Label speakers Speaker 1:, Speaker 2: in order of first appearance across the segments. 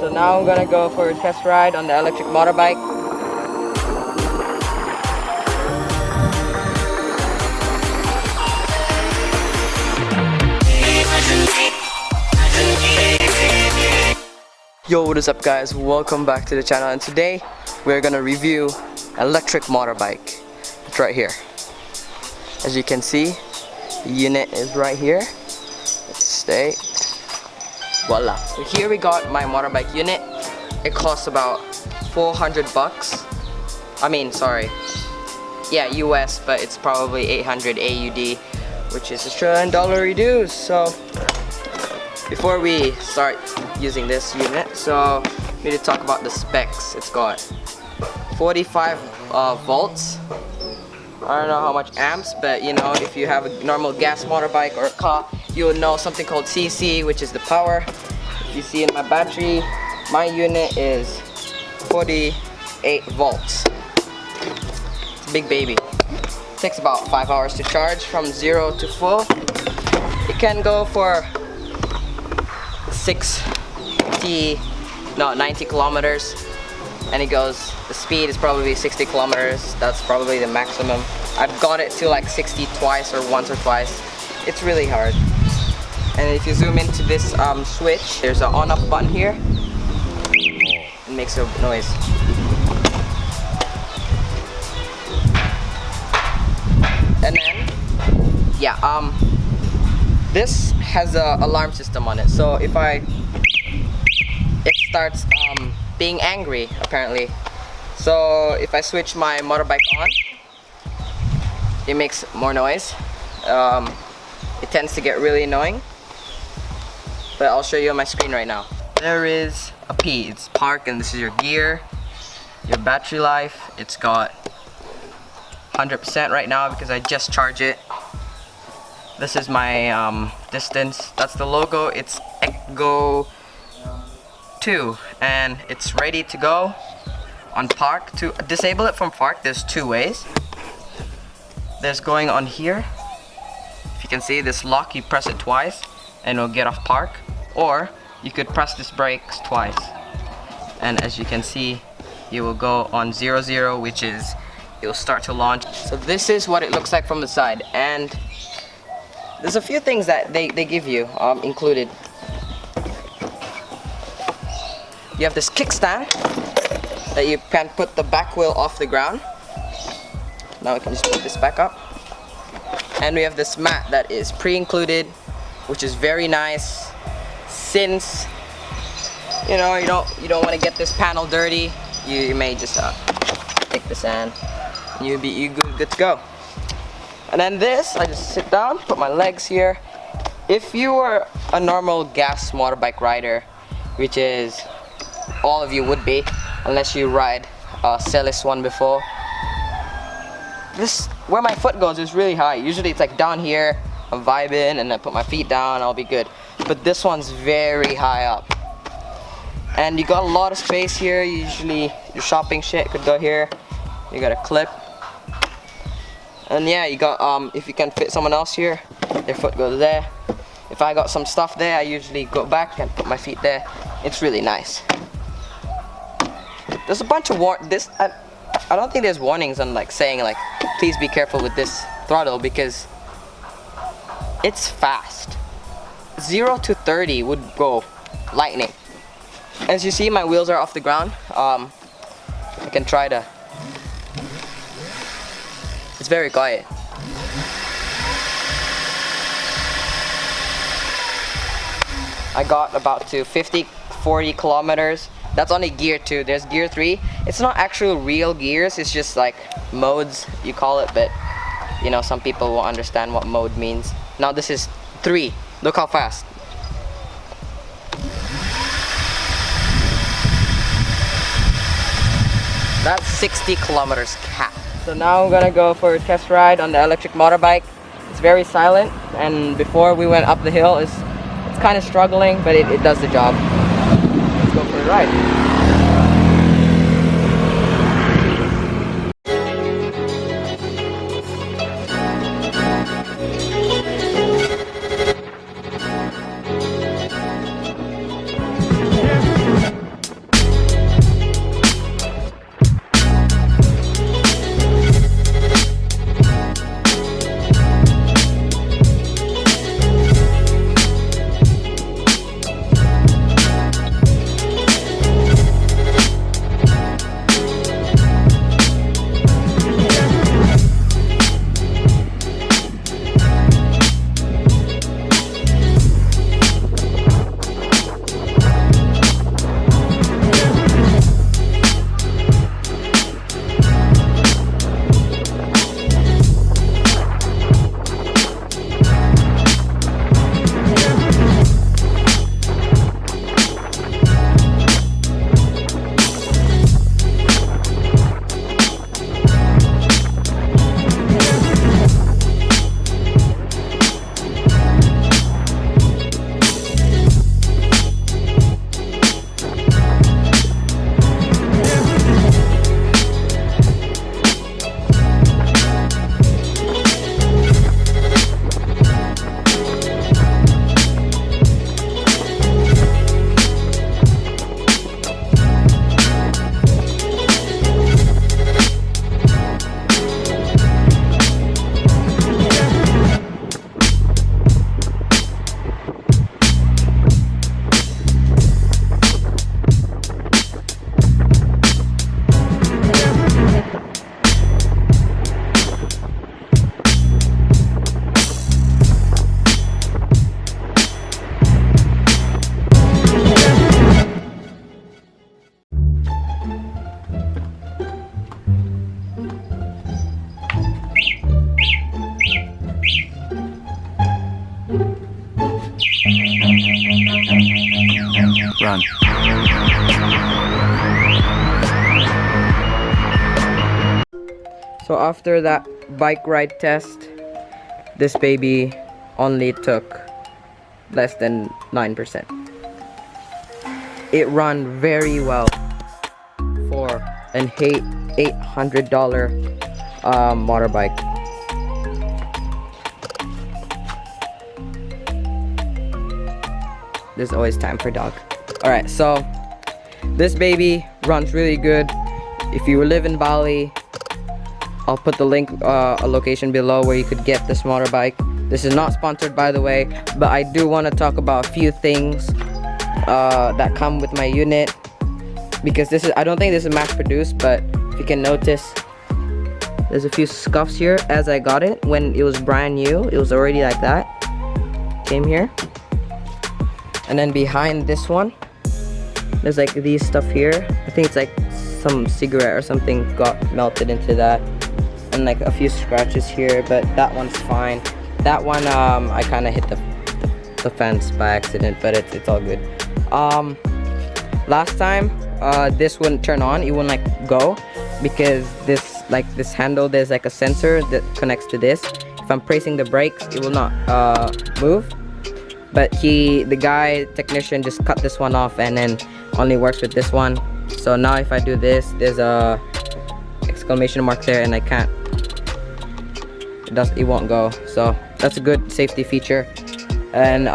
Speaker 1: So now I'm gonna go for a test ride on the electric motorbike. Yo, what is up guys? Welcome back to the channel, and today we're gonna review electric motorbike. It's right here. As you can see, the unit is right here. Let's stay. Voila. So here we got my motorbike unit. It costs about 400 bucks. I mean, sorry. Yeah, US, but it's probably 800 AUD, which is Australian dollar reduced. So before we start using this unit, so we need to talk about the specs. It's got 45 volts. I don't know how much amps, but you know, if you have a normal gas motorbike or a car, you'll know something called CC, which is the power. If you see in my battery, my unit is 48 volts. It's a big baby. It takes about 5 hours to charge from 0 to full. It can go for 90 kilometers, and it goes, the speed is probably 60 kilometers. That's probably the maximum. I've got it to like 60 twice or once or twice. It's really hard. And if you zoom into this switch, there's an on off button here. It makes a noise. And then yeah, this has an alarm system on it, so if it starts being angry apparently. So if I switch my motorbike on, it makes more noise. It tends to get really annoying, but I'll show you on my screen right now. There is a P, it's park, and this is your gear, your battery life. It's got 100% right now because I just charged it. This is my distance. That's the logo. It's ECGO 2, and it's ready to go on park. To disable it from park, there's two ways. There's going on here. If you can see this lock, you press it twice and it'll get off park, or you could press this brakes twice, and as you can see, you will go on 0-0, which is it'll start to launch. So this is what it looks like from the side, and there's a few things that they give you included. You have this kickstand that you can put the back wheel off the ground. Now we can just put this back up. And we have this mat that is pre-included, which is very nice, since you know you don't want to get this panel dirty. You may just take the sand and you'll be good to go. And then this, I just sit down, put my legs here. If you were a normal gas motorbike rider, which is all of you would be, unless you ride a Celis one before, this, where my foot goes, is really high. Usually it's like down here, I'm vibing, and I put my feet down, I'll be good. But this one's very high up. And you got a lot of space here. Usually your shopping shit could go here. You got a clip. And yeah, you got, if you can fit someone else here, their foot goes there. If I got some stuff there, I usually go back and put my feet there. It's really nice. There's a bunch of I don't think there's warnings on like saying like, please be careful with this throttle, because it's fast. 0 to 30 would go lightning. As you see, my wheels are off the ground. I can try to. It's very quiet. I got about to 40 kilometers. That's only gear 2. There's gear 3. It's not actual real gears, it's just like modes, you call it, but you know, some people won't understand what mode means. Now this is 3. Look how fast. That's 60 kilometers cap. So now I'm gonna go for a test ride on the electric motorbike. It's very silent, and before we went up the hill, it's kind of struggling, but it does the job. Let's go for a ride. So after that bike ride test, this baby only took less than 9%. It ran very well for an $800 motorbike. There's always time for dog. Alright, so this baby runs really good. If you live in Bali, I'll put the link, a location below where you could get this motorbike. This is not sponsored, by the way, but I do want to talk about a few things that come with my unit, because this is, I don't think this is mass produced, but if you can notice, there's a few scuffs here. As I got it, when it was brand new, it was already like that. Came here, and then behind this one, there's like these stuff here. I think it's like some cigarette or something got melted into that, and like a few scratches here, but that one's fine. That one, I kind of hit the fence by accident, but it's all good. Last time, this wouldn't turn on, it wouldn't like go, because this handle, there's like a sensor that connects to this. If I'm pressing the brakes, it will not move. But the technician just cut this one off and then only works with this one. So now if I do this, there's a exclamation mark there, and I can't. It won't go. So that's a good safety feature. And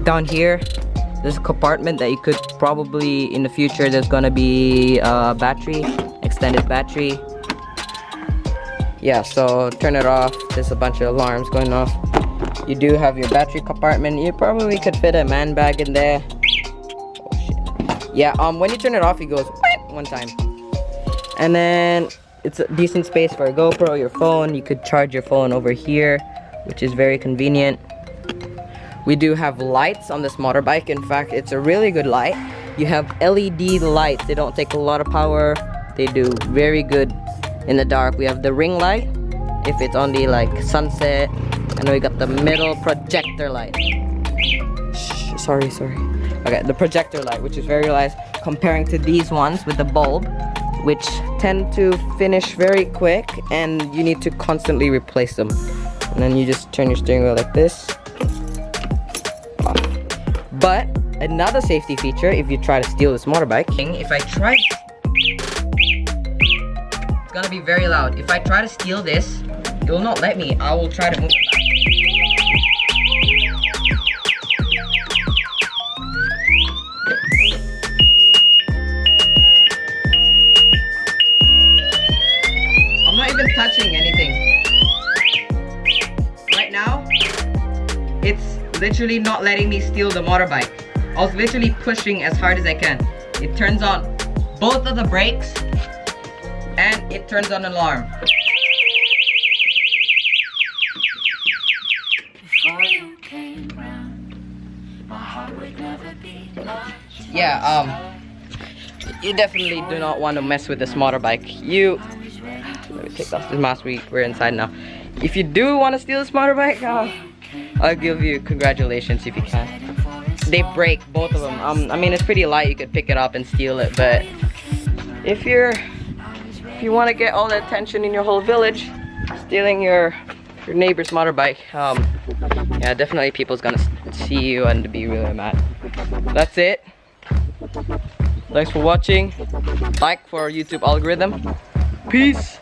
Speaker 1: down here, there's a compartment that you could probably, in the future, there's gonna be a battery, extended battery. Yeah, so turn it off. There's a bunch of alarms going off. You do have your battery compartment. You probably could fit a man bag in there. Oh shit. Yeah, when you turn it off, it goes one time. And then it's a decent space for a GoPro, your phone. You could charge your phone over here, which is very convenient. We do have lights on this motorbike. In fact, it's a really good light. You have LED lights. They don't take a lot of power. They do very good in the dark. We have the ring light if it's only like sunset, and we got the middle projector light. Shh, sorry. Okay, the projector light, which is very nice comparing to these ones with the bulb, which tend to finish very quick and you need to constantly replace them. And then you just turn your steering wheel like this. But another safety feature, if you try to steal this motorbike, if I try, it's gonna be very loud. If I try to steal this, it will not let me. I will try to move it back. I'm not even touching anything. Right now, it's literally not letting me steal the motorbike. I was literally pushing as hard as I can. It turns on both of the brakes and it turns on an alarm. Yeah, you definitely do not want to mess with this motorbike. Let me take off this mask, we're inside now. If you do want to steal this motorbike, I'll give you congratulations if you can. They break, both of them. I mean, it's pretty light, you could pick it up and steal it, but if you want to get all the attention in your whole village, stealing your neighbor's motorbike, yeah, definitely people's gonna see you and be really mad. That's it. Thanks for watching. Like for our YouTube algorithm. Peace.